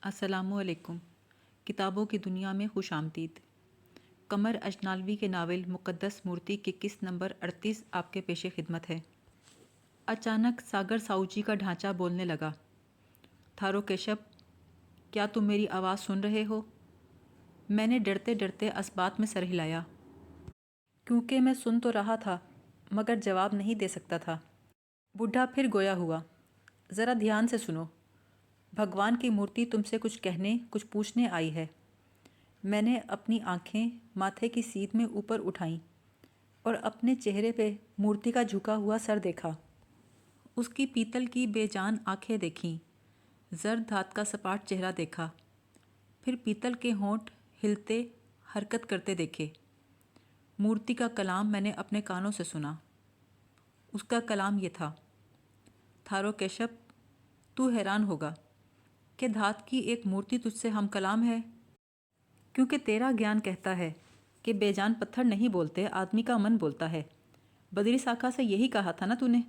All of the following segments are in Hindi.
अस्सलामुअलैकुम। किताबों की दुनिया में खुशामदीद। कमर अजनालवी के नावल मुक़द्दस मूर्ति के किस्त नंबर 38 आपके पेशे खिदमत है। अचानक सागर साऊजी का ढांचा बोलने लगा। थारो केशव, क्या तुम मेरी आवाज़ सुन रहे हो? मैंने डरते डरते असबात में सर हिलाया, क्योंकि मैं सुन तो रहा था मगर जवाब नहीं दे सकता था। बूढ़ा फिर गोया हुआ, ज़रा ध्यान से सुनो। भगवान की मूर्ति तुमसे कुछ कहने, कुछ पूछने आई है। मैंने अपनी आंखें माथे की सीध में ऊपर उठाईं और अपने चेहरे पे मूर्ति का झुका हुआ सर देखा। उसकी पीतल की बेजान आंखें देखीं, जर्द धात का सपाट चेहरा देखा, फिर पीतल के होंठ हिलते हरकत करते देखे। मूर्ति का कलाम मैंने अपने कानों से सुना। उसका कलाम ये था, थारो केशव, तू हैरान होगा कि धात की एक मूर्ति तुझसे हम कलाम है, क्योंकि तेरा ज्ञान कहता है कि बेजान पत्थर नहीं बोलते, आदमी का मन बोलता है। बदरी साखा से यही कहा था ना तूने?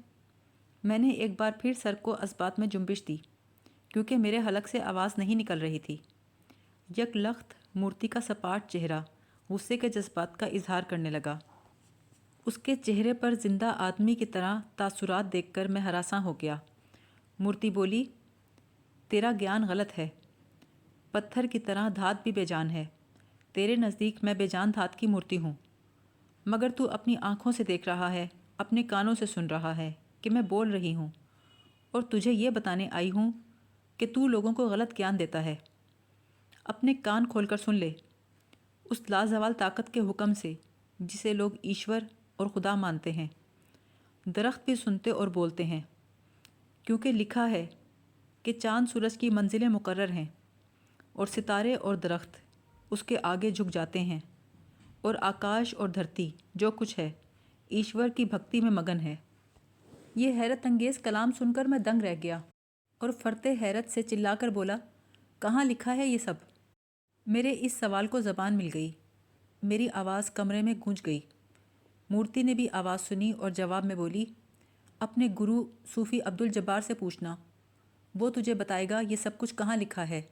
मैंने एक बार फिर सर को असबात में जुम्बिश दी, क्योंकि मेरे हलक से आवाज़ नहीं निकल रही थी। यकलख्त मूर्ति का सपाट चेहरा गुस्से के जज्बात का इजहार करने लगा। उसके चेहरे पर जिंदा आदमी की तरह तासुरात देखकर मैं हरासा हो गया। मूर्ति बोली, तेरा ज्ञान गलत है। पत्थर की तरह धात भी बेजान है। तेरे नज़दीक मैं बेजान धात की मूर्ति हूँ, मगर तू अपनी आँखों से देख रहा है, अपने कानों से सुन रहा है कि मैं बोल रही हूँ, और तुझे ये बताने आई हूँ कि तू लोगों को गलत ज्ञान देता है। अपने कान खोलकर सुन ले, उस लाजवाल ताकत के हुक्म से जिसे लोग ईश्वर और खुदा मानते हैं। दरख्त भी सुनते और बोलते हैं, क्योंकि लिखा है कि चाँद सूरज की मंजिलें मुकर्रर हैं और सितारे और दरख्त उसके आगे झुक जाते हैं, और आकाश और धरती जो कुछ है ईश्वर की भक्ति में मगन है। ये हैरत अंगेज़ कलाम सुनकर मैं दंग रह गया और फरते हैरत से चिल्लाकर बोला, कहाँ लिखा है ये सब? मेरे इस सवाल को ज़बान मिल गई। मेरी आवाज़ कमरे में गूंज गई। मूर्ति ने भी आवाज़ सुनी और जवाब में बोली, अपने गुरु सूफ़ी अब्दुल जब्बार से पूछना, वो तुझे बताएगा ये सब कुछ कहाँ लिखा है,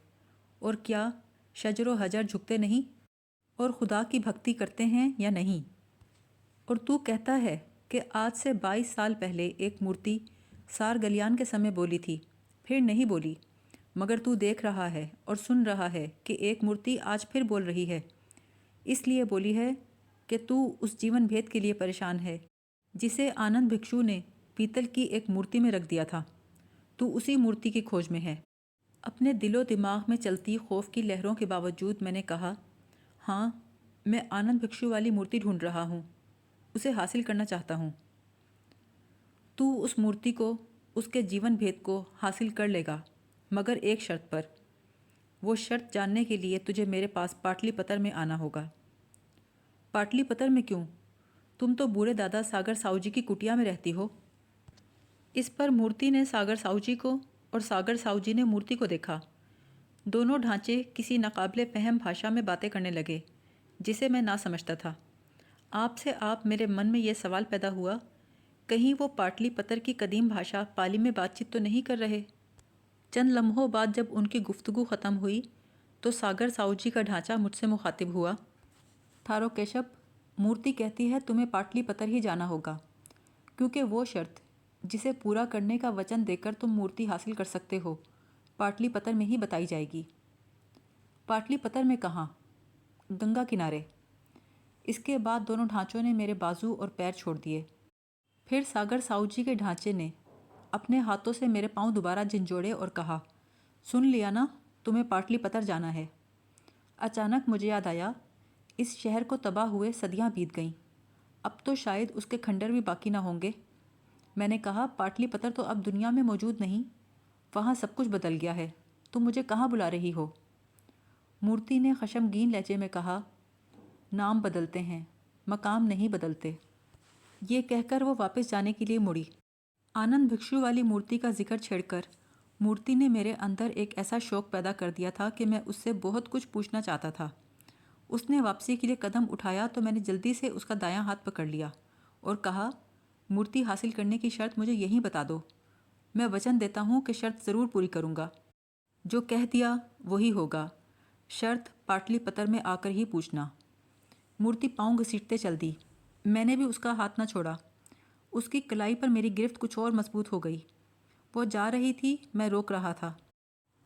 और क्या शजर व हजर झुकते नहीं और खुदा की भक्ति करते हैं या नहीं। और तू कहता है कि आज से 22 साल पहले एक मूर्ति सार गलियान के समय बोली थी, फिर नहीं बोली, मगर तू देख रहा है और सुन रहा है कि एक मूर्ति आज फिर बोल रही है। इसलिए बोली है कि तू उस जीवन भेद के लिए परेशान है जिसे आनंद भिक्षु ने पीतल की एक मूर्ति में रख दिया था। तू उसी मूर्ति की खोज में है। अपने दिलो दिमाग में चलती खौफ की लहरों के बावजूद मैंने कहा, हाँ, मैं आनंद भिक्षु वाली मूर्ति ढूंढ रहा हूँ, उसे हासिल करना चाहता हूँ। तू उस मूर्ति को, उसके जीवन भेद को हासिल कर लेगा, मगर एक शर्त पर। वो शर्त जानने के लिए तुझे मेरे पास पाटलिपत्र में आना होगा। पाटलिपत्र में क्यों? तुम तो बूढ़े दादा सागर साहू की कुटिया में रहती हो। इस पर मूर्ति ने सागर साहू जी को और सागर साहू जी ने मूर्ति को देखा। दोनों ढांचे किसी नाकाबिले फहम भाषा में बातें करने लगे जिसे मैं ना समझता था। आपसे आप मेरे मन में यह सवाल पैदा हुआ, कहीं वो पाटलिपत्र की कदीम भाषा पाली में बातचीत तो नहीं कर रहे। चंद लम्हों बाद जब उनकी गुफ्तगू ख़त्म हुई तो सागर साहू जी का ढांचा मुझसे मुखातिब हुआ, थारो केशव, मूर्ति कहती है तुम्हें पाटलिपत्र ही जाना होगा, क्योंकि वो शर्त जिसे पूरा करने का वचन देकर तुम मूर्ति हासिल कर सकते हो पाटलिपत्र में ही बताई जाएगी। पाटलिपत्र में कहाँ? गंगा किनारे। इसके बाद दोनों ढांचों ने मेरे बाजू और पैर छोड़ दिए। फिर सागर साहू जी के ढांचे ने अपने हाथों से मेरे पांव दोबारा झंझोड़े और कहा, सुन लिया ना, तुम्हें पाटलिपत्र जाना है। अचानक मुझे याद आया, इस शहर को तबाह हुए सदियां बीत गईं, अब तो शायद उसके खंडर भी बाकी ना होंगे। मैंने कहा, पाटलिपत्र तो अब दुनिया में मौजूद नहीं, वहाँ सब कुछ बदल गया है, तुम मुझे कहाँ बुला रही हो? मूर्ति ने खशमगीन लहजे में कहा, नाम बदलते हैं, मकाम नहीं बदलते। ये कहकर वो वापस जाने के लिए मुड़ी। आनंद भिक्षु वाली मूर्ति का जिक्र छेड़कर मूर्ति ने मेरे अंदर एक ऐसा शौक़ पैदा कर दिया था कि मैं उससे बहुत कुछ पूछना चाहता था। उसने वापसी के लिए कदम उठाया तो मैंने जल्दी से उसका दायां हाथ पकड़ लिया और कहा, मूर्ति हासिल करने की शर्त मुझे यहीं बता दो। मैं वचन देता हूँ कि शर्त ज़रूर पूरी करूँगा। जो कह दिया वही होगा, शर्त पाटलिपत्र में आकर ही पूछना। मूर्ति पाँव घसीटते चल दी। मैंने भी उसका हाथ न छोड़ा। उसकी कलाई पर मेरी गिरफ्त कुछ और मजबूत हो गई। वो जा रही थी, मैं रोक रहा था।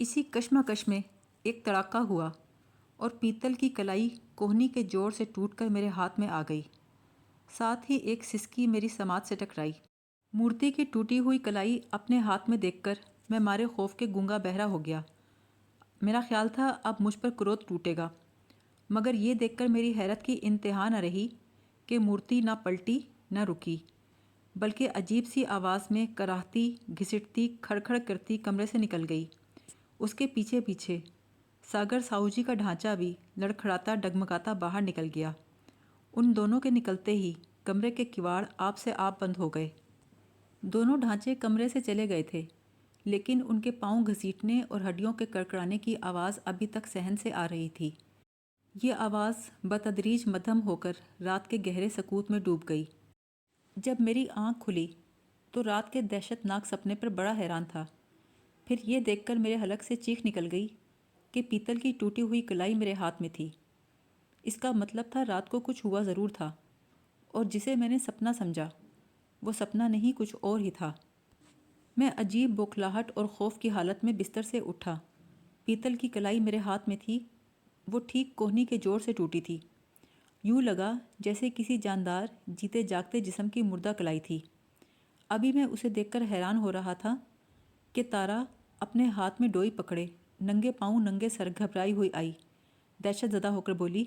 इसी कश्मकश में एक तड़ाका हुआ और पीतल की कलाई कोहनी के जोर से टूटकर मेरे हाथ में आ गई। साथ ही एक सिसकी मेरी समात से टकराई। मूर्ति की टूटी हुई कलाई अपने हाथ में देखकर मैं मारे खौफ के गूंगा बहरा हो गया। मेरा ख्याल था अब मुझ पर क्रोध टूटेगा, मगर ये देखकर मेरी हैरत की इंतहा न रही कि मूर्ति न पलटी न रुकी, बल्कि अजीब सी आवाज़ में कराहती, घिसटती, खड़खड़ करती कमरे से निकल गई। उसके पीछे पीछे सागर साहू जी का ढांचा भी लड़खड़ाता डगमगाता बाहर निकल गया। उन दोनों के निकलते ही कमरे के किवाड़ आप से आप बंद हो गए। दोनों ढांचे कमरे से चले गए थे, लेकिन उनके पांव घसीटने और हड्डियों के कड़कड़ाने की आवाज़ अभी तक सहन से आ रही थी। ये आवाज़ बतदरीज मध्यम होकर रात के गहरे सकूत में डूब गई। जब मेरी आंख खुली तो रात के दहशतनाक सपने पर बड़ा हैरान था। फिर ये देखकर मेरे हलक से चीख निकल गई कि पीतल की टूटी हुई कलाई मेरे हाथ में थी। इसका मतलब था रात को कुछ हुआ ज़रूर था, और जिसे मैंने सपना समझा वो सपना नहीं कुछ और ही था। मैं अजीब बौखलाहट और खौफ की हालत में बिस्तर से उठा। पीतल की कलाई मेरे हाथ में थी। वो ठीक कोहनी के जोर से टूटी थी। यूँ लगा जैसे किसी जानदार जीते जागते जिस्म की मुर्दा कलाई थी। अभी मैं उसे देखकर हैरान हो रहा था कि तारा अपने हाथ में डोई पकड़े नंगे पाँव नंगे सर घबराई हुई आई। दहशत ज़दा होकर बोली,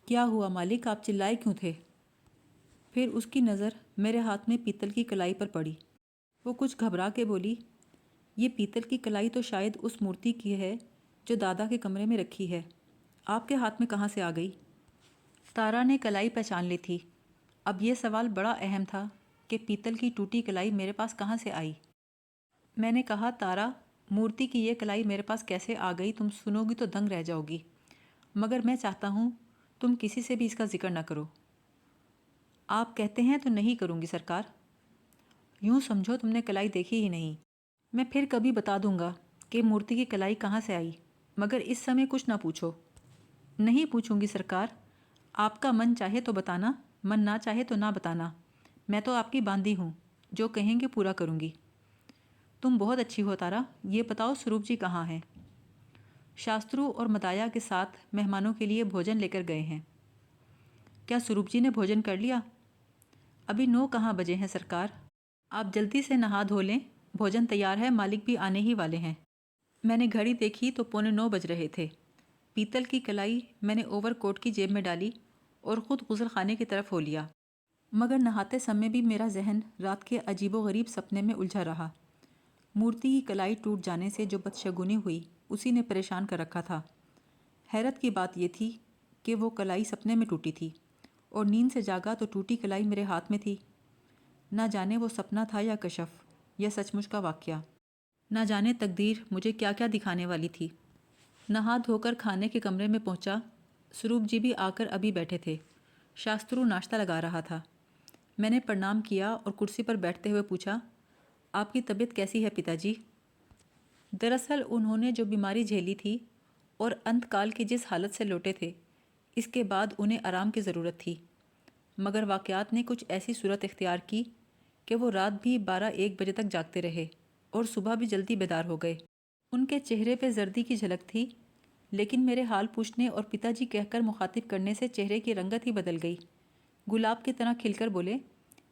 क्या हुआ मालिक, आप चिल्लाए क्यों थे? फिर उसकी नज़र मेरे हाथ में पीतल की कलाई पर पड़ी। वो कुछ घबरा के बोली, ये पीतल की कलाई तो शायद उस मूर्ति की है जो दादा के कमरे में रखी है। आपके हाथ में कहाँ से आ गई? तारा ने कलाई पहचान ली थी। अब ये सवाल बड़ा अहम था कि पीतल की टूटी कलाई मेरे पास कहाँ से आई। मैंने कहा, तारा, मूर्ति की ये कलाई मेरे पास कैसे आ गई तुम सुनोगी तो दंग रह जाओगी, मगर मैं चाहता हूँ तुम किसी से भी इसका जिक्र न करो। आप कहते हैं तो नहीं करूँगी सरकार। यूँ समझो तुमने कलाई देखी ही नहीं। मैं फिर कभी बता दूंगा कि मूर्ति की कलाई कहाँ से आई, मगर इस समय कुछ ना पूछो। नहीं पूछूंगी सरकार। आपका मन चाहे तो बताना, मन ना चाहे तो ना बताना। मैं तो आपकी बांदी हूँ, जो कहेंगे पूरा करूँगी। तुम बहुत अच्छी हो तारा। ये बताओ स्वरूप जी कहाँ हैं? शास्त्रू और मदाया के साथ मेहमानों के लिए भोजन लेकर गए हैं। क्या स्वरूप जी ने भोजन कर लिया? अभी 9 कहाँ बजे हैं सरकार। आप जल्दी से नहा धो लें, भोजन तैयार है, मालिक भी आने ही वाले हैं। मैंने घड़ी देखी तो 8:45 बज रहे थे। पीतल की कलाई मैंने ओवरकोट की जेब में डाली और ख़ुद गुसलखाने की तरफ हो लिया, मगर नहाते समय भी मेरा जहन रात के अजीबोगरीब सपने में उलझा रहा। मूर्ति की कलाई टूट जाने से जो बदशगुनी हुई उसी ने परेशान कर रखा था। हैरत की बात यह थी कि वो कलाई सपने में टूटी थी और नींद से जागा तो टूटी कलाई मेरे हाथ में थी। ना जाने वो सपना था या कशफ या सचमुच का वाक़या। ना जाने तकदीर मुझे क्या क्या दिखाने वाली थी। नहा धोकर खाने के कमरे में पहुंचा। स्वरूप जी भी आकर अभी बैठे थे। शास्त्रु नाश्ता लगा रहा था। मैंने प्रणाम किया और कुर्सी पर बैठते हुए पूछा, आपकी तबीयत कैसी है पिताजी? दरअसल उन्होंने जो बीमारी झेली थी और अंतकाल की जिस हालत से लौटे थे, इसके बाद उन्हें आराम की ज़रूरत थी, मगर वाक़यात ने कुछ ऐसी सूरत इख्तियार की कि वो रात भी 12-1 बजे तक जागते रहे और सुबह भी जल्दी बेदार हो गए। उनके चेहरे पे जर्दी की झलक थी, लेकिन मेरे हाल पूछने और पिताजी कहकर मुखातिब करने से चेहरे की रंगत ही बदल गई। गुलाब की तरह खिलकर बोले,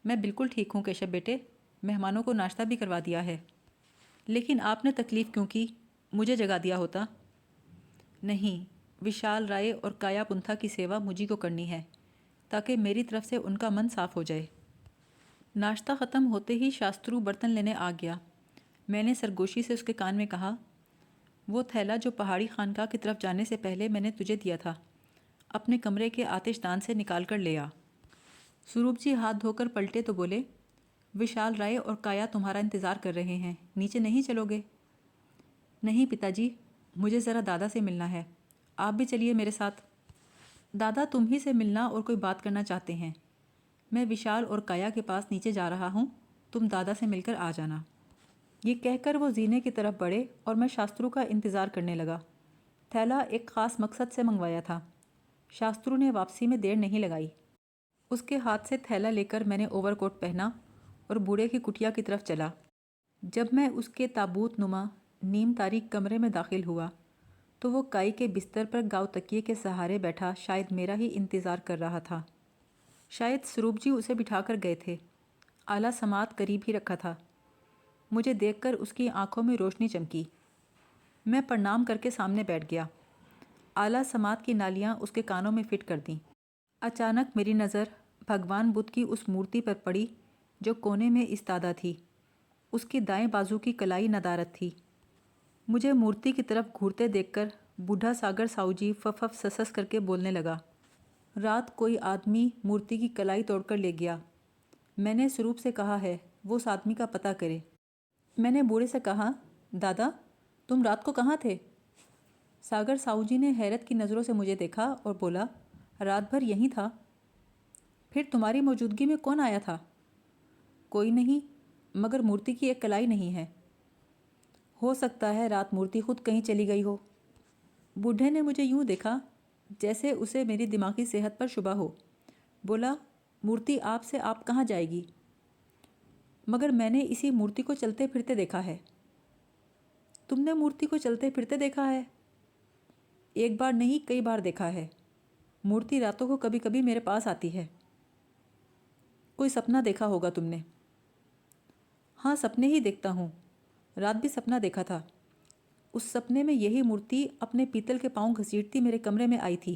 मैं बिल्कुल ठीक हूँ केशव बेटे, मेहमानों को नाश्ता भी करवा दिया है। लेकिन आपने तकलीफ़ क्यों की? मुझे जगा दिया होता। नहीं, विशाल राय और काया पुंथा की सेवा मुझी को करनी है, ताकि मेरी तरफ से उनका मन साफ हो जाए। नाश्ता ख़त्म होते ही शास्त्रु बर्तन लेने आ गया। मैंने सरगोशी से उसके कान में कहा, वो थैला जो पहाड़ी खानका की तरफ जाने से पहले मैंने तुझे दिया था, अपने कमरे के आतिशदान से निकाल कर ले आ। स्वरूप जी हाथ धोकर पलटे तो बोले, विशाल राय और काया तुम्हारा इंतज़ार कर रहे हैं, नीचे नहीं चलोगे? नहीं पिताजी, मुझे ज़रा दादा से मिलना है, आप भी चलिए मेरे साथ। दादा तुम ही से मिलना और कोई बात करना चाहते हैं। मैं विशाल और काया के पास नीचे जा रहा हूँ, तुम दादा से मिलकर आ जाना। ये कहकर वो जीने की तरफ बढ़े और मैं शास्त्रू का इंतज़ार करने लगा। थैला एक ख़ास मकसद से मंगवाया था। शास्त्रू ने वापसी में देर नहीं लगाई। उसके हाथ से थैला लेकर मैंने ओवरकोट पहना और बूढ़े की कुटिया की तरफ चला। जब मैं उसके ताबूत नुमा नीम तारीख कमरे में दाखिल हुआ तो वो काई के बिस्तर पर गाँव तकिए के सहारे बैठा शायद मेरा ही इंतज़ार कर रहा था। शायद स्वरूप जी उसे बिठाकर गए थे। आला समात करीब ही रखा था। मुझे देखकर उसकी आंखों में रोशनी चमकी। मैं प्रणाम करके सामने बैठ गया। आला समात की नालियाँ उसके कानों में फिट कर दीं। अचानक मेरी नज़र भगवान बुद्ध की उस मूर्ति पर पड़ी जो कोने में इस्तादा थी। उसकी दाएं बाजू की कलाई नदारत थी। मुझे मूर्ति की तरफ घूरते देखकर बूढ़ा सागर साहूजी फफ ससस करके बोलने लगा। रात कोई आदमी मूर्ति की कलाई तोड़कर ले गया। मैंने स्वरूप से कहा है वो उस आदमी का पता करे। मैंने बूढ़े से कहा, दादा तुम रात को कहाँ थे? सागर साहूजी ने हैरत की नज़रों से मुझे देखा और बोला, रात भर यहीं था। फिर तुम्हारी मौजूदगी में कौन आया था? कोई नहीं, मगर मूर्ति की एक कलाई नहीं है। हो सकता है रात मूर्ति खुद कहीं चली गई हो। बूढ़े ने मुझे यूं देखा जैसे उसे मेरी दिमागी सेहत पर शुबा हो। बोला, मूर्ति आपसे आप कहाँ जाएगी? मगर मैंने इसी मूर्ति को चलते फिरते देखा है। तुमने मूर्ति को चलते फिरते देखा है? एक बार नहीं, कई बार देखा है। मूर्ति रातों को कभी कभी मेरे पास आती है। कोई सपना देखा होगा तुमने? हाँ, सपने ही देखता हूँ। रात भी सपना देखा था। उस सपने में यही मूर्ति अपने पीतल के पाँव घसीटती मेरे कमरे में आई थी।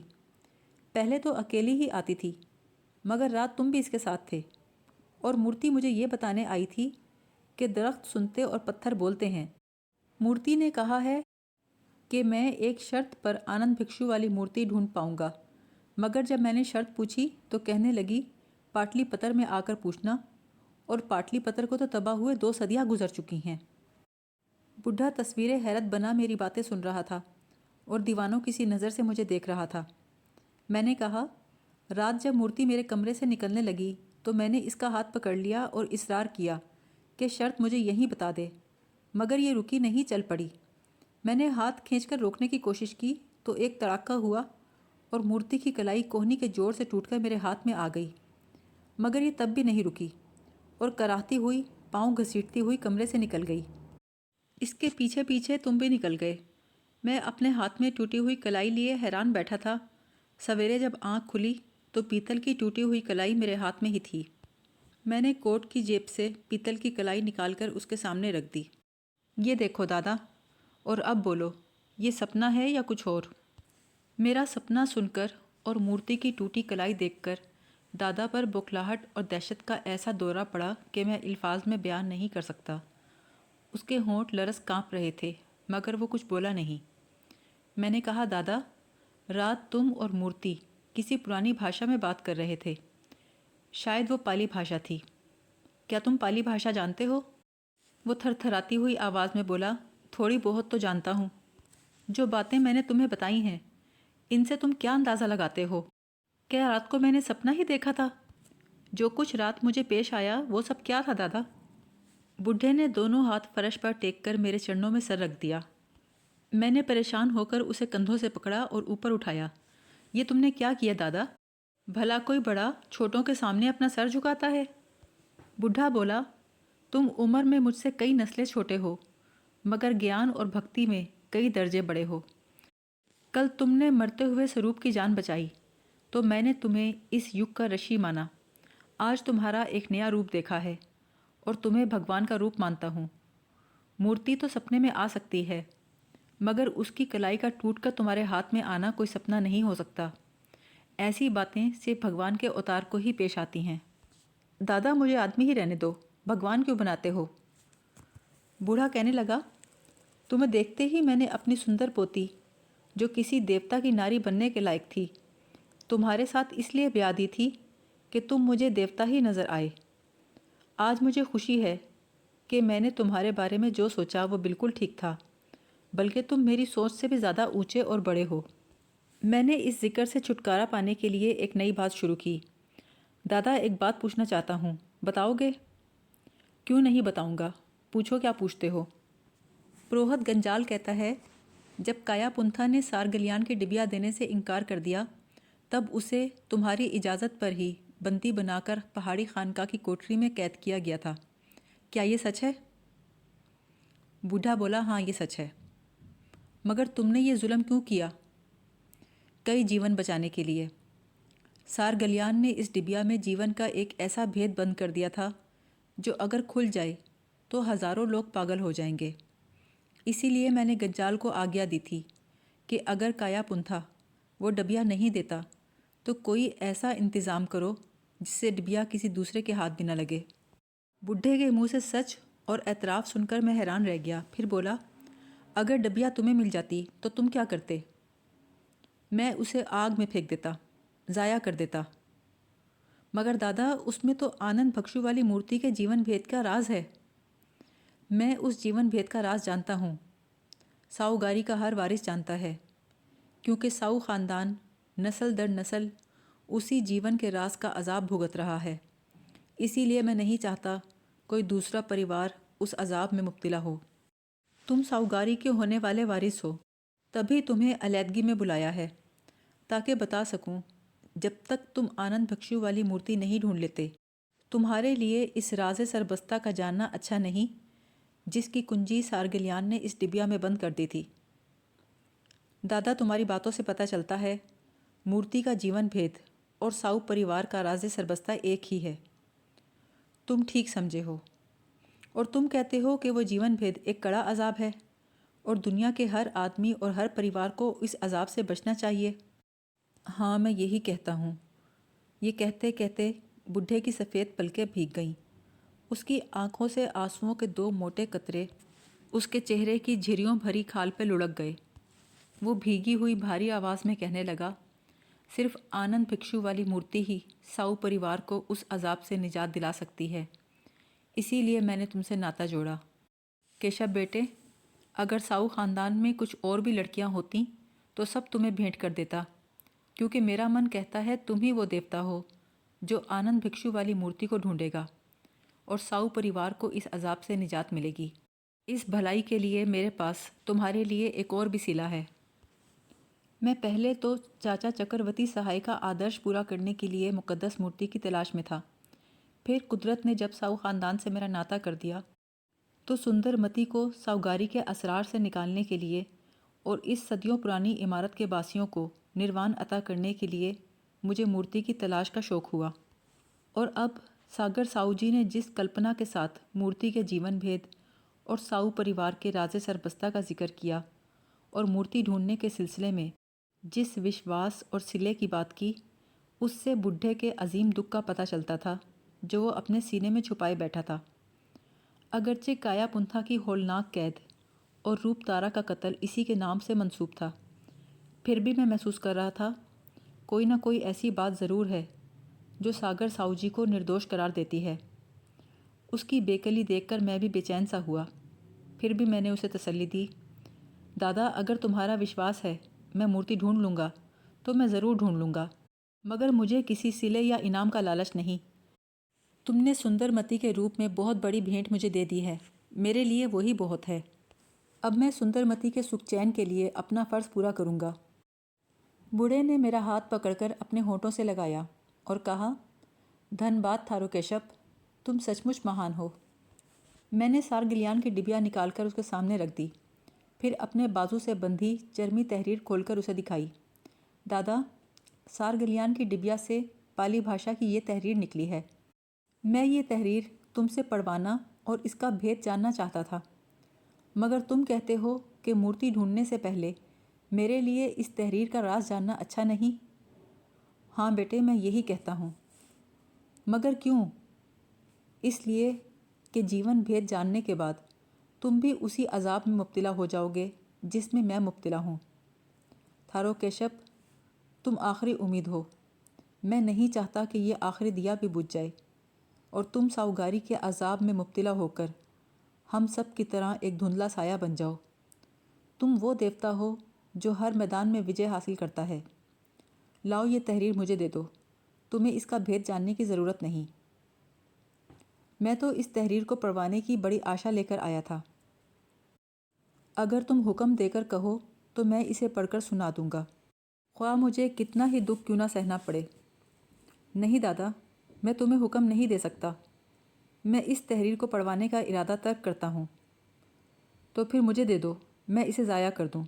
पहले तो अकेली ही आती थी, मगर रात तुम भी इसके साथ थे और मूर्ति मुझे ये बताने आई थी कि दरख्त सुनते और पत्थर बोलते हैं। मूर्ति ने कहा है कि मैं एक शर्त पर आनंद भिक्षु वाली मूर्ति ढूंढ पाऊंगा। मगर जब मैंने शर्त पूछी तो कहने लगी, पाटलिपत्र में आकर पूछना, और पाटलिपत्र को तो तबाह हुए 2 सदियाँ गुजर चुकी हैं। बुढ़ा तस्वीरें हैरत बना मेरी बातें सुन रहा था और दीवानों किसी नज़र से मुझे देख रहा था। मैंने कहा, रात जब मूर्ति मेरे कमरे से निकलने लगी तो मैंने इसका हाथ पकड़ लिया और इसरार किया कि शर्त मुझे यहीं बता दे, मगर ये रुकी नहीं, चल पड़ी। मैंने हाथ खींचकर रोकने की कोशिश की तो एक तड़ाका हुआ और मूर्ति की कलाई कोहनी के जोर से टूटकर मेरे हाथ में आ गई। मगर ये तब भी नहीं रुकी और कराहती हुई, पाँव घसीटती हुई कमरे से निकल गई। इसके पीछे पीछे तुम भी निकल गए। मैं अपने हाथ में टूटी हुई कलाई लिए हैरान बैठा था। सवेरे जब आँख खुली तो पीतल की टूटी हुई कलाई मेरे हाथ में ही थी। मैंने कोट की जेब से पीतल की कलाई निकालकर उसके सामने रख दी। ये देखो दादा, और अब बोलो, ये सपना है या कुछ और? मेरा सपना सुनकर और मूर्ति की टूटी कलाई देखकर दादा पर बौखलाहट और दहशत का ऐसा दौरा पड़ा कि मैं अल्फाज में बयान नहीं कर सकता। उसके होंठ लरस काँप रहे थे, मगर वो कुछ बोला नहीं। मैंने कहा, दादा, रात तुम और मूर्ति किसी पुरानी भाषा में बात कर रहे थे। शायद वो पाली भाषा थी। क्या तुम पाली भाषा जानते हो? वो थरथराती हुई आवाज़ में बोला, थोड़ी बहुत तो जानता हूँ। जो बातें मैंने तुम्हें बताई हैं, इनसे तुम क्या अंदाज़ा लगाते हो? क्या रात को मैंने सपना ही देखा था? जो कुछ रात मुझे पेश आया वो सब क्या था दादा? बुढ़े ने दोनों हाथ फर्श पर टेक कर मेरे चरणों में सर रख दिया। मैंने परेशान होकर उसे कंधों से पकड़ा और ऊपर उठाया। ये तुमने क्या किया दादा? भला कोई बड़ा छोटों के सामने अपना सर झुकाता है? बुढ़ा बोला, तुम उम्र में मुझसे कई नस्लें छोटे हो, मगर ज्ञान और भक्ति में कई दर्जे बड़े हो। कल तुमने मरते हुए स्वरूप की जान बचाई तो मैंने तुम्हें इस युग का ऋषि माना। आज तुम्हारा एक नया रूप देखा है और तुम्हें भगवान का रूप मानता हूँ। मूर्ति तो सपने में आ सकती है, मगर उसकी कलाई का टूटकर तुम्हारे हाथ में आना कोई सपना नहीं हो सकता। ऐसी बातें सिर्फ भगवान के अवतार को ही पेश आती हैं। दादा, मुझे आदमी ही रहने दो, भगवान क्यों बनाते हो? बूढ़ा कहने लगा, तुम्हें देखते ही मैंने अपनी सुंदर पोती, जो किसी देवता की नारी बनने के लायक थी, तुम्हारे साथ इसलिए ब्याह दी थी कि तुम मुझे देवता ही नज़र आए। आज मुझे खुशी है कि मैंने तुम्हारे बारे में जो सोचा वो बिल्कुल ठीक था, बल्कि तुम मेरी सोच से भी ज़्यादा ऊंचे और बड़े हो। मैंने इस जिक्र से छुटकारा पाने के लिए एक नई बात शुरू की। दादा, एक बात पूछना चाहता हूँ, बताओगे? क्यों नहीं बताऊँगा, पूछो क्या पूछते हो। पुरोहित गंजाल कहता है, जब कायापुंथा ने सारगलियान की डिबिया देने से इनकार कर दिया, तब उसे तुम्हारी इजाज़त पर ही बंदी बनाकर पहाड़ी खानका की कोठरी में कैद किया गया था। क्या ये सच है? बूढ़ा बोला, हाँ ये सच है। मगर तुमने ये जुल्म क्यों किया? कई जीवन बचाने के लिए। सारगलियान ने इस डिबिया में जीवन का एक ऐसा भेद बंद कर दिया था जो अगर खुल जाए तो हज़ारों लोग पागल हो जाएंगे। इसीलिए मैंने गंजाल को आज्ञा दी थी कि अगर कायापुंथा वो डिबिया नहीं देता तो कोई ऐसा इंतज़ाम करो जिससे डिबिया किसी दूसरे के हाथ भी न लगे। बुढ़े के मुंह से सच और एतराफ़ सुनकर मैं हैरान रह गया। फिर बोला, अगर डिबिया तुम्हें मिल जाती तो तुम क्या करते? मैं उसे आग में फेंक देता, ज़ाया कर देता। मगर दादा, उसमें तो आनंद बख्शू वाली मूर्ति के जीवन भेद का राज है। मैं उस जीवन भेद का राज जानता हूँ। साहूगारी का हर वारिस जानता है, क्योंकि साहू ख़ानदान नस्ल दर नस्ल उसी जीवन के राज का अजाब भुगत रहा है। इसीलिए मैं नहीं चाहता कोई दूसरा परिवार उस अजाब में मुब्तला हो। तुम साहूगारी के होने वाले वारिस हो, तभी तुम्हें अलहदगी में बुलाया है, ताकि बता सकूं, जब तक तुम आनंद बख्शू वाली मूर्ति नहीं ढूंढ लेते, तुम्हारे लिए इस राज़ सरबस्ता का जानना अच्छा नहीं, जिसकी कुंजी सारगलियान ने इस डिबिया में बंद कर दी थी। दादा, तुम्हारी बातों से पता चलता है मूर्ति का जीवन भेद और साऊ परिवार का राज़ सरबस्ता एक ही है। तुम ठीक समझे हो, और तुम कहते हो कि वो जीवन भेद एक कड़ा अजाब है और दुनिया के हर आदमी और हर परिवार को इस अजाब से बचना चाहिए। हाँ, मैं यही कहता हूँ। ये कहते कहते बुढ़े की सफ़ेद पलकें भीग गईं। उसकी आंखों से आंसुओं के दो मोटे कतरे उसके चेहरे की झिर्रियों भरी खाल पे लुढ़क गए। वो भीगी हुई भारी आवाज़ में कहने लगा, सिर्फ आनंद भिक्षु वाली मूर्ति ही साऊ परिवार को उस अजाब से निजात दिला सकती है। इसीलिए मैंने तुमसे नाता जोड़ा। केशव बेटे, अगर साऊ ख़ानदान में कुछ और भी लड़कियां होती तो सब तुम्हें भेंट कर देता, क्योंकि मेरा मन कहता है तुम ही वो देवता हो जो आनंद भिक्षु वाली मूर्ति को ढूंढेगा और साऊ परिवार को इस अजाब से निजात मिलेगी। इस भलाई के लिए मेरे पास तुम्हारे लिए एक और भी सिला है। मैं पहले तो चाचा चक्रवर्ती सहाय का आदर्श पूरा करने के लिए मुकद्दस मूर्ति की तलाश में था। फिर कुदरत ने जब साऊ ख़ानदान से मेरा नाता कर दिया तो सुंदरमती को साहूगारी के असरार से निकालने के लिए और इस सदियों पुरानी इमारत के बासियों को निर्वाण अता करने के लिए मुझे मूर्ति की तलाश का शौक़ हुआ। और अब सागर साऊ जी ने जिस कल्पना के साथ मूर्ति के जीवन भेद और साऊ परिवार के राज़े सरबस्ता का जिक्र किया और मूर्ति ढूंढने के सिलसिले में जिस विश्वास और सिले की बात की, उससे बुढ़े के अजीम दुख का पता चलता था जो वो अपने सीने में छुपाए बैठा था। अगरचे कायापुंथा की होलनाक कैद और रूप तारा का कत्ल इसी के नाम से मंसूब था, फिर भी मैं महसूस कर रहा था कोई ना कोई ऐसी बात ज़रूर है जो सागर साऊ जी को निर्दोष करार देती है। उसकी बेकली देखकर मैं भी बेचैन सा हुआ। फिर भी मैंने उसे तसल्ली दी, दादा, अगर तुम्हारा विश्वास है मैं मूर्ति ढूंढ लूँगा तो मैं ज़रूर ढूंढ लूँगा, मगर मुझे किसी सिले या इनाम का लालच नहीं। तुमने सुंदरमती के रूप में बहुत बड़ी भेंट मुझे दे दी है, मेरे लिए वही बहुत है। अब मैं सुंदरमती के सुख चैन के लिए अपना फ़र्ज़ पूरा करूँगा। बूढ़े ने मेरा हाथ पकड़कर अपने होठों से लगाया और कहा, धन्यवाद थारो केशव, तुम सचमुच महान हो। मैंने सारगिलियान की डिबिया निकालकर उसके सामने रख दी, फिर अपने बाजू से बंधी चरमी तहरीर खोलकर उसे दिखाई। दादा, सारगिलियान की डिबिया से पाली भाषा की ये तहरीर निकली है। मैं ये तहरीर तुमसे पढ़वाना और इसका भेद जानना चाहता था, मगर तुम कहते हो कि मूर्ति ढूंढने से पहले मेरे लिए इस तहरीर का राज जानना अच्छा नहीं। हाँ बेटे, मैं यही कहता हूँ। मगर क्यों? इसलिए कि जीवन भेद जानने के बाद तुम भी उसी अजाब में मुब्तला हो जाओगे जिसमें मैं मुब्तला हूँ। थारो केशव, तुम आखिरी उम्मीद हो। मैं नहीं चाहता कि ये आखिरी दिया भी बुझ जाए और तुम साहूगारी के अजाब में मुब्तला होकर हम सब की तरह एक धुंधला साया बन जाओ। तुम वो देवता हो जो हर मैदान में विजय हासिल करता है। लाओ, ये तहरीर मुझे दे दो, तुम्हें इसका भेद जानने की ज़रूरत नहीं। मैं तो इस तहरीर को पढ़वाने की बड़ी आशा लेकर आया था। अगर तुम हुक्म देकर कहो तो मैं इसे पढ़कर सुना दूंगा, ख्वाह मुझे कितना ही दुख क्यों ना सहना पड़े। नहीं दादा, मैं तुम्हें हुक्म नहीं दे सकता। मैं इस तहरीर को पढ़वाने का इरादा तर्क करता हूँ। तो फिर मुझे दे दो, मैं इसे ज़ाया कर दूँ।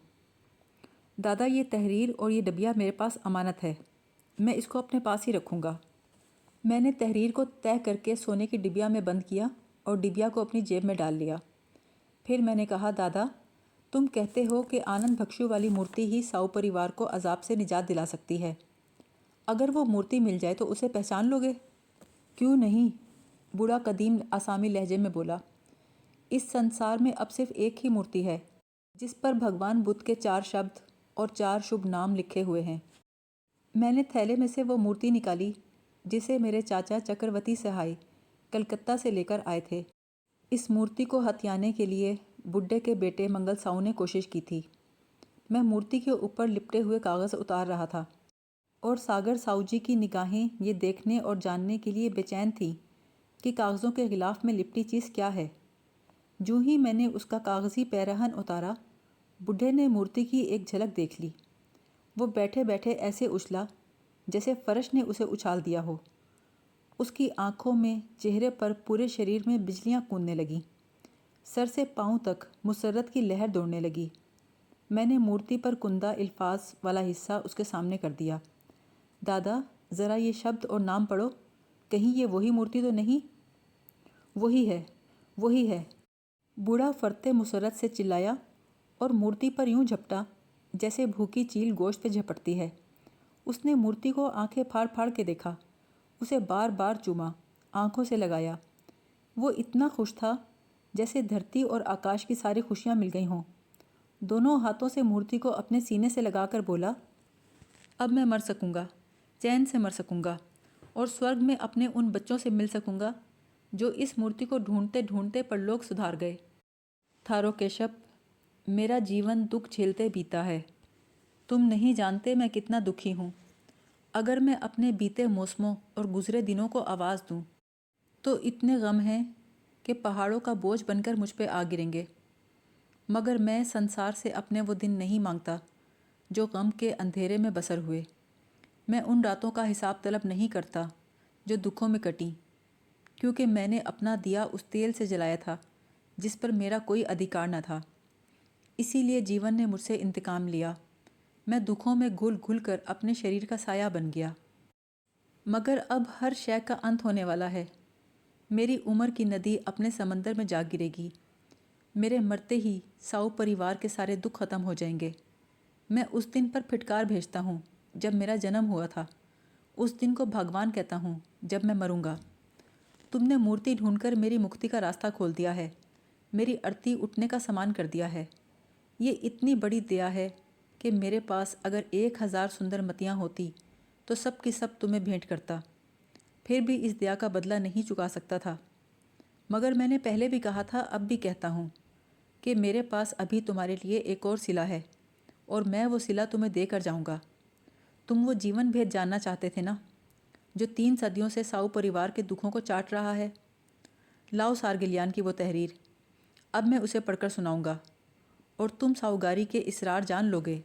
दादा, ये तहरीर और ये डबिया मेरे पास अमानत है, मैं इसको अपने पास ही रखूँगा। मैंने तहरीर को तय करके सोने की डिबिया में बंद किया और डिबिया को अपनी जेब में डाल लिया। फिर मैंने कहा, दादा, तुम कहते हो कि आनंद बख्शू वाली मूर्ति ही साऊ परिवार को अजाब से निजात दिला सकती है। अगर वो मूर्ति मिल जाए तो उसे पहचान लोगे? क्यों नहीं, बूढ़ा कदीम आसामी लहजे में बोला। इस संसार में अब सिर्फ एक ही मूर्ति है जिस पर भगवान बुद्ध के 4 शब्द और 4 शुभ नाम लिखे हुए हैं। मैंने थैले में से वो मूर्ति निकाली जिसे मेरे चाचा चक्रवर्ती सहाय कलकत्ता से लेकर आए थे। इस मूर्ति को हथियाने के लिए बुड्ढे के बेटे मंगल साऊ ने कोशिश की थी। मैं मूर्ति के ऊपर लिपटे हुए कागज़ उतार रहा था और सागर साऊ जी की निगाहें ये देखने और जानने के लिए बेचैन थीं कि कागज़ों के गिलाफ में लिपटी चीज़ क्या है। जूँ ही मैंने उसका कागज़ी पैरहन उतारा, बुढ़े ने मूर्ति की एक झलक देख ली। वो बैठे बैठे ऐसे उछला जैसे फर्श ने उसे उछाल दिया हो। उसकी आंखों में, चेहरे पर, पूरे शरीर में बिजलियां कूदने लगीं। सर से पांव तक मुसर्रत की लहर दौड़ने लगी। मैंने मूर्ति पर कुंदा अल्फाज वाला हिस्सा उसके सामने कर दिया। दादा, ज़रा ये शब्द और नाम पढ़ो, कहीं ये वही मूर्ति तो नहीं? वही है, वही है, बूढ़ा फरते मुसर्रत से चिल्लाया और मूर्ति पर यूं झपटा जैसे भूखी चील गोश्त पे झपटती है। उसने मूर्ति को आंखें फाड़ फाड़ के देखा, उसे बार बार चूमा, आंखों से लगाया। वो इतना खुश था जैसे धरती और आकाश की सारी खुशियाँ मिल गई हों। दोनों हाथों से मूर्ति को अपने सीने से लगाकर बोला, अब मैं मर सकूँगा, चैन से मर सकूँगा और स्वर्ग में अपने उन बच्चों से मिल सकूँगा जो इस मूर्ति को ढूंढते ढूंढते परलोक सुधार गए। थारो केशव, मेरा जीवन दुख झेलते बीता है। तुम नहीं जानते मैं कितना दुखी हूँ। अगर मैं अपने बीते मौसमों और गुजरे दिनों को आवाज़ दूँ तो इतने गम हैं कि पहाड़ों का बोझ बनकर मुझ पे आ गिरेंगे। मगर मैं संसार से अपने वो दिन नहीं मांगता जो गम के अंधेरे में बसर हुए। मैं उन रातों का हिसाब तलब नहीं करता जो दुखों में कटी, क्योंकि मैंने अपना दिया उस तेल से जलाया था जिस पर मेरा कोई अधिकार न था। इसीलिए जीवन ने मुझसे इंतकाम लिया। मैं दुखों में घुल घुल कर अपने शरीर का साया बन गया। मगर अब हर शय का अंत होने वाला है। मेरी उम्र की नदी अपने समंदर में जा गिरेगी। मेरे मरते ही साऊ परिवार के सारे दुख खत्म हो जाएंगे। मैं उस दिन पर फिटकार भेजता हूँ जब मेरा जन्म हुआ था। उस दिन को भगवान कहता हूँ जब मैं मरूंगा। तुमने मूर्ति ढूंढकर मेरी मुक्ति का रास्ता खोल दिया है, मेरी अर्थी उठने का सामान कर दिया है। ये इतनी बड़ी दया है कि मेरे पास अगर 1000 सुंदर मतियाँ होती तो सब की सब तुम्हें भेंट करता, फिर भी इस दया का बदला नहीं चुका सकता था। मगर मैंने पहले भी कहा था, अब भी कहता हूँ कि मेरे पास अभी तुम्हारे लिए एक और सिला है और मैं वो सिला तुम्हें देकर जाऊँगा। तुम वो जीवन भेद जानना चाहते थे ना, जो 3 सदियों से साऊ परिवार के दुखों को चाट रहा है। लाओ सारगिलियान की वो तहरीर, अब मैं उसे पढ़कर सुनाऊंगा और तुम साहूगारी के इसरार जान लोगे।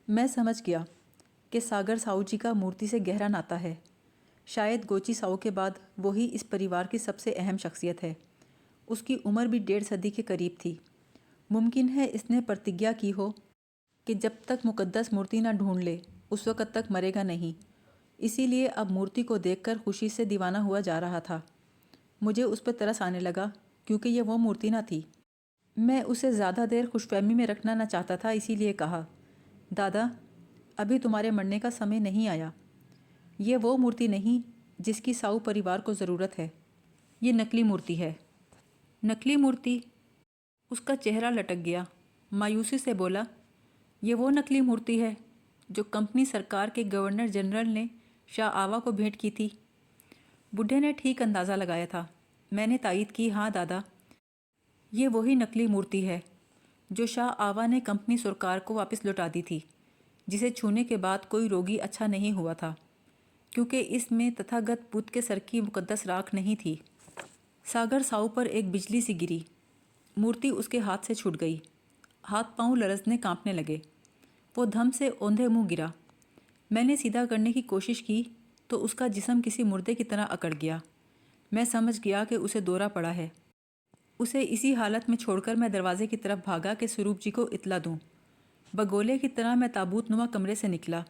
मैं समझ गया कि सागर साऊ जी का मूर्ति से गहरा नाता है। शायद गोची साऊ के बाद वही इस परिवार की सबसे अहम शख्सियत है। उसकी उम्र भी 1.5 सदी के करीब थी। मुमकिन है इसने प्रतिज्ञा की हो कि जब तक मुकद्दस मूर्ति ना ढूंढ ले उस वक़्त तक मरेगा नहीं। इसीलिए अब मूर्ति को देखकर खुशी से दीवाना हुआ जा रहा था। मुझे उस पर तरस आने लगा क्योंकि यह वो मूर्ति ना थी। मैं उसे ज़्यादा देर खुशफहमी में रखना न चाहता था, इसीलिए कहा, दादा, अभी तुम्हारे मरने का समय नहीं आया। ये वो मूर्ति नहीं जिसकी साऊ परिवार को ज़रूरत है। ये नकली मूर्ति है। नकली मूर्ति? उसका चेहरा लटक गया। मायूसी से बोला, ये वो नकली मूर्ति है जो कंपनी सरकार के गवर्नर जनरल ने शाह आवा को भेंट की थी। बुढ़े ने ठीक अंदाज़ा लगाया था। मैंने तायीद की, हाँ दादा, ये वही नकली मूर्ति है जो शाह आवा ने कंपनी सरकार को वापस लौटा दी थी, जिसे छूने के बाद कोई रोगी अच्छा नहीं हुआ था, क्योंकि इसमें तथागत बुद्ध के सर की मुकद्दस राख नहीं थी। सागर साऊ पर एक बिजली सी गिरी। मूर्ति उसके हाथ से छूट गई। हाथ पांव लरजने कांपने लगे। वो धम से औंधे मुंह गिरा। मैंने सीधा करने की कोशिश की तो उसका जिस्म किसी मुर्दे की तरह अकड़ गया। मैं समझ गया कि उसे दौरा पड़ा है। उसे इसी हालत में छोड़कर मैं दरवाजे की तरफ भागा कि स्वरूप जी को इत्तला दूं। बगोले की तरह मैं ताबूत नुमा कमरे से निकला।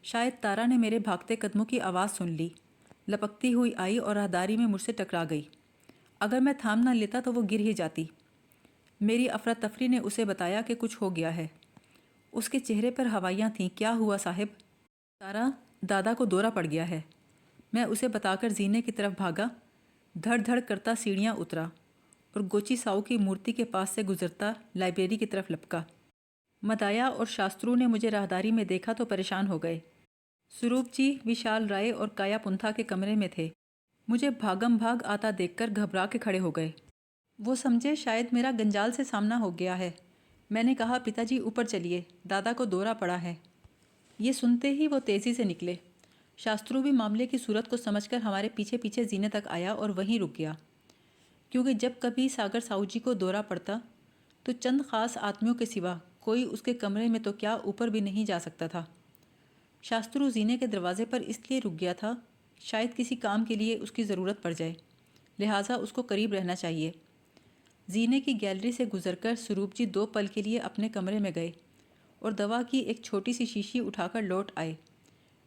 शायद तारा ने मेरे भागते कदमों की आवाज़ सुन ली। लपकती हुई आई और राहदारी में मुझसे टकरा गई। अगर मैं थाम ना लेता तो वो गिर ही जाती। मेरी अफरा तफरी ने उसे बताया कि कुछ हो गया है। उसके चेहरे पर हवाइयाँ थीं। क्या हुआ साहिब? तारा, दादा को दौरा पड़ गया है। मैं उसे बताकर जीने की तरफ भागा। धड़ धड़ करता सीढ़ियाँ उतरा और गोची साऊ की मूर्ति के पास से गुजरता लाइब्रेरी की तरफ लपका। मदाया और शास्त्रू ने मुझे राहदारी में देखा तो परेशान हो गए। स्वरूप जी विशाल राय और काया पुंथा के कमरे में थे। मुझे भागम भाग आता देखकर घबरा के खड़े हो गए। वो समझे शायद मेरा गंजाल से सामना हो गया है। मैंने कहा, पिताजी ऊपर चलिए, दादा को दौरा पड़ा है। ये सुनते ही वो तेज़ी से निकले। शास्त्रू भी मामले की सूरत को समझकर हमारे पीछे पीछे जीने तक आया और वहीं रुक गया, क्योंकि जब कभी सागर साऊ जी को दौरा पड़ता तो चंद ख़ास आदमियों के सिवा कोई उसके कमरे में तो क्या ऊपर भी नहीं जा सकता था। शास्त्रु जीने के दरवाजे पर इसलिए रुक गया था, शायद किसी काम के लिए उसकी ज़रूरत पड़ जाए, लिहाजा उसको करीब रहना चाहिए। जीने की गैलरी से गुजरकर स्वरूप जी 2 पल के लिए अपने कमरे में गए और दवा की एक छोटी सी शीशी उठाकर लौट आए।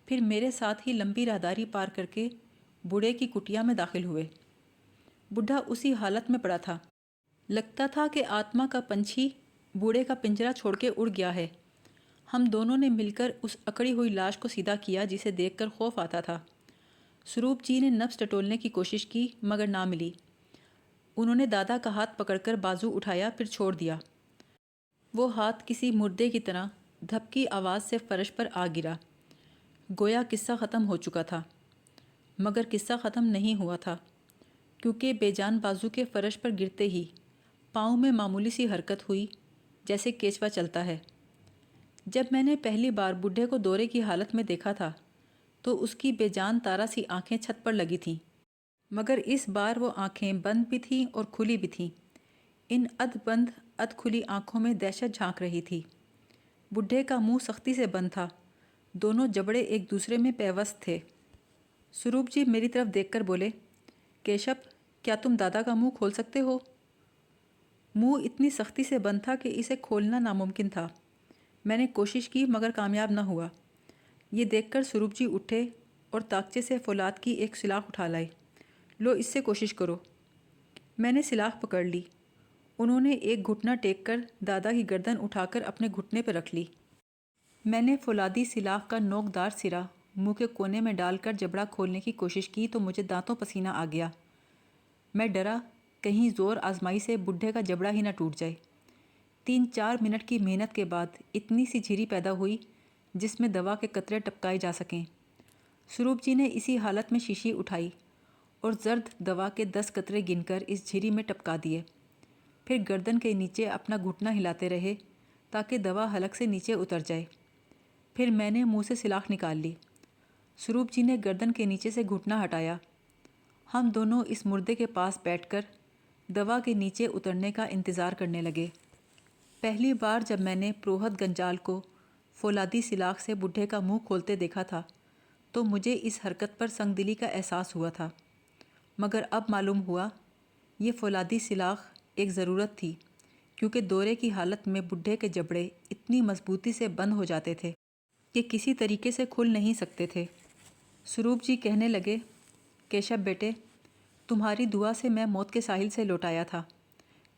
फिर मेरे साथ ही लंबी राहदारी पार करके बूढ़े की कुटिया में दाखिल हुए। बूढ़ा उसी हालत में पड़ा था। लगता था कि आत्मा का पंछी बूढ़े का पिंजरा छोड़ के उड़ गया है। हम दोनों ने मिलकर उस अकड़ी हुई लाश को सीधा किया जिसे देखकर खौफ आता था। स्वरूप जी ने नफ्स टटोलने की कोशिश की मगर ना मिली। उन्होंने दादा का हाथ पकड़कर बाजू उठाया, फिर छोड़ दिया। वो हाथ किसी मुर्दे की तरह धपकी आवाज़ से फर्श पर आ गिरा। गोया किस्सा ख़त्म हो चुका था, मगर किस्सा ख़त्म नहीं हुआ था, क्योंकि बेजान बाजू के फर्श पर गिरते ही पाँव में मामूली सी हरकत हुई, जैसे केचवा चलता है। जब मैंने पहली बार बूढ़े को दौरे की हालत में देखा था तो उसकी बेजान तारा सी आंखें छत पर लगी थीं, मगर इस बार वो आंखें बंद भी थीं और खुली भी थीं। इन अध बंद अध खुली आंखों में दहशत झांक रही थी। बूढ़े का मुंह सख्ती से बंद था। दोनों जबड़े एक दूसरे में पैवस्त थे। स्वरूप जी मेरी तरफ देखकर बोले, केशव, क्या तुम दादा का मुंह खोल सकते हो? मुंह इतनी सख्ती से बंद था कि इसे खोलना नामुमकिन था। मैंने कोशिश की मगर कामयाब न हुआ। ये देखकर स्वरूप जी उठे और ताकचे से फौलाद की एक सिलाख उठा लाए। लो, इससे कोशिश करो। मैंने सिलाख पकड़ ली। उन्होंने एक घुटना टेक कर दादा की गर्दन उठाकर अपने घुटने पर रख ली। मैंने फौलादी सिलाख का नोकदार सिरा मुंह के कोने में डालकर जबड़ा खोलने की कोशिश की तो मुझे दांतों पसीना आ गया। मैं डरा कहीं ज़ोर आजमाई से बुढ़े का जबड़ा ही ना टूट जाए। 3-4 मिनट की मेहनत के बाद इतनी सी झिरी पैदा हुई जिसमें दवा के कतरे टपकाए जा सकें। स्वरूप जी ने इसी हालत में शीशी उठाई और जर्द दवा के 10 कतरे गिनकर इस झिरी में टपका दिए। फिर गर्दन के नीचे अपना घुटना हिलाते रहे ताकि दवा हलक से नीचे उतर जाए। फिर मैंने मुंह से सिलाख निकाल ली। स्वरूप जी ने गर्दन के नीचे से घुटना हटाया। हम दोनों इस मुर्दे के पास बैठकर दवा के नीचे उतरने का इंतज़ार करने लगे। पहली बार जब मैंने प्रोहत गंजाल को फौलादी सिलाख से बूढ़े का मुंह खोलते देखा था तो मुझे इस हरकत पर संगदिली का एहसास हुआ था, मगर अब मालूम हुआ ये फौलादी सिलाख एक ज़रूरत थी, क्योंकि दौरे की हालत में बूढ़े के जबड़े इतनी मजबूती से बंद हो जाते थे कि किसी तरीके से खुल नहीं सकते थे। स्वरूप जी कहने लगे, केशव बेटे, तुम्हारी दुआ से मैं मौत के साहिल से लौटाया था।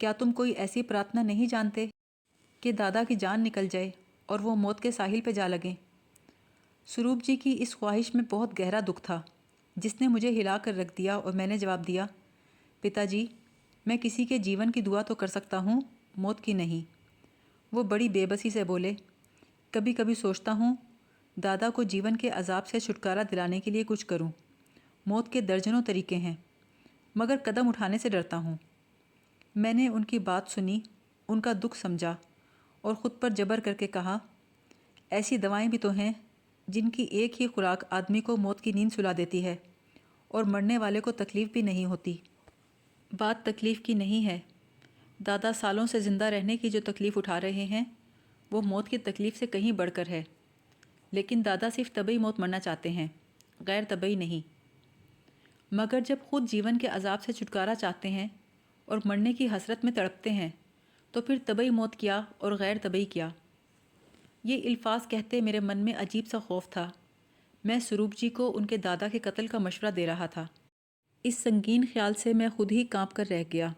क्या तुम कोई ऐसी प्रार्थना नहीं जानते कि दादा की जान निकल जाए और वो मौत के साहिल पे जा लगें? स्वरूप जी की इस ख्वाहिश में बहुत गहरा दुख था, जिसने मुझे हिला कर रख दिया और मैंने जवाब दिया, पिताजी, मैं किसी के जीवन की दुआ तो कर सकता हूँ, मौत की नहीं। वो बड़ी बेबसी से बोले, कभी कभी सोचता हूँ दादा को जीवन के अजाब से छुटकारा दिलाने के लिए कुछ करूँ। मौत के दर्जनों तरीके हैं, मगर कदम उठाने से डरता हूँ। मैंने उनकी बात सुनी, उनका दुख समझा और ख़ुद पर जबर करके कहा, ऐसी दवाएं भी तो हैं जिनकी एक ही खुराक आदमी को मौत की नींद सुला देती है और मरने वाले को तकलीफ़ भी नहीं होती। बात तकलीफ़ की नहीं है। दादा सालों से ज़िंदा रहने की जो तकलीफ़ उठा रहे हैं वो मौत की तकलीफ़ से कहीं बढ़कर है। लेकिन दादा सिर्फ तबई मौत मरना चाहते हैं, गैर तबई नहीं। मगर जब खुद जीवन के अजाब से छुटकारा चाहते हैं और मरने की हसरत में तड़पते हैं तो फिर तबई मौत क्या और गैर तबई क्या। ये अल्फाज कहते मेरे मन में अजीब सा खौफ था। मैं स्वरूप जी को उनके दादा के कत्ल का मशवरा दे रहा था। इस संगीन ख्याल से मैं खुद ही कांप कर रह गया।